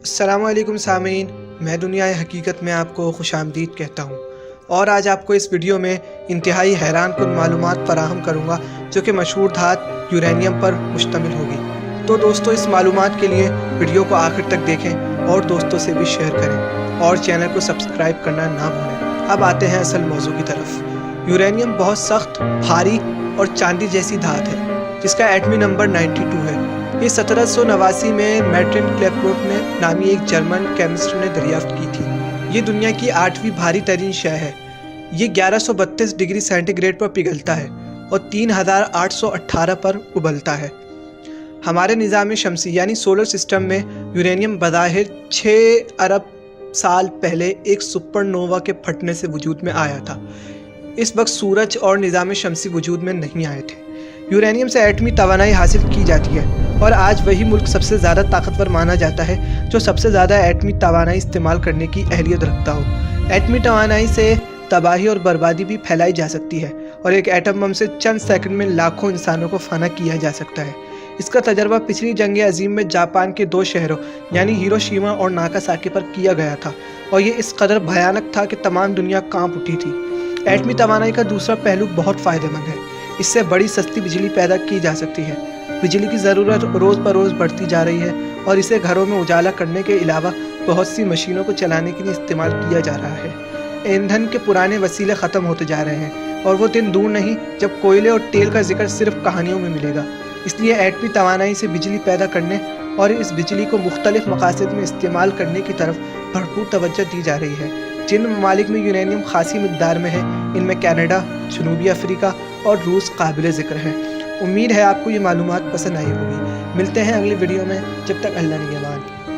अस्सलामु अलैकुम सामीन, मैं दुनिया हकीकत में आपको खुशामदीद कहता हूँ और आज आपको इस वीडियो में इंतहाई हैरान कुन मालूमात फराहम करूँगा जो कि मशहूर धातु यूरेनियम पर मुश्तमिल होगी। तो दोस्तों, इस मालूमात के लिए वीडियो को आखिर तक देखें और दोस्तों से भी शेयर करें और चैनल को सब्सक्राइब करना ना भूलें। अब आते हैं असल मौजू की तरफ। यूरेनियम बहुत सख्त, भारी और चांदी जैसी धात है जिसका एटमी नंबर 92 है। ये 1789 में मार्टिन क्लैपरोट ने नामी एक जर्मन केमिस्ट ने दरियाफ्त की थी। ये दुनिया की 8वीं भारी तरीन शय है। ये 1132 डिग्री सेंटीग्रेड पर पिघलता है और 3818 पर उबलता है। हमारे निज़ाम शमसी यानी सोलर सिस्टम में यूरेनियम बज़ाहिर 6 अरब साल पहले एक सुपरनोवा के फटने से वजूद में आया था। इस वक्त सूरज और निज़ाम शमसी वजूद में नहीं आए थे। यूरेनियम से एटमी तवानाई हासिल की जाती है और आज वही मुल्क सबसे ज़्यादा ताकतवर माना जाता है जो सबसे ज़्यादा एटमी तवानाई इस्तेमाल करने की अहलियत रखता हो। एटमी तवानाई से तबाही और बर्बादी भी फैलाई जा सकती है और एक एटम बम से चंद सेकंड में लाखों इंसानों को फाना किया जा सकता है। इसका तजर्बा पिछली जंग अजीम में जापान के 2 शहरों यानी हिरोशिमा और नागासाकी पर किया गया था और ये इस कदर भयानक था कि तमाम दुनिया कांप उठी थी। एटमी तवानाई का दूसरा पहलू बहुत फ़ायदेमंद है। इससे बड़ी सस्ती बिजली पैदा की जा सकती है। बिजली की ज़रूरत रोज़ ब रोज़ बढ़ती जा रही है और इसे घरों में उजाला करने के अलावा बहुत सी मशीनों को चलाने के लिए इस्तेमाल किया जा रहा है। ईंधन के पुराने वसीले ख़त्म होते जा रहे हैं और वो दिन दूर नहीं जब कोयले और तेल का जिक्र सिर्फ कहानियों में मिलेगा। इसलिए एटमी तवानाई से बिजली पैदा करने और इस बिजली को मुख्तलिफ मकासद में इस्तेमाल करने की तरफ भरपूर तवज्जो दी जा रही है। जिन ममालिक में यूरेनियम खासी मिकदार में है, इनमें कनाडा, जनूबी अफ्रीका और रूस काबिल ज़िक्र है। उम्मीद है आपको ये मालूमात पसंद आई होगी। मिलते हैं अगली वीडियो में, जब तक अल्लाह निगहबान।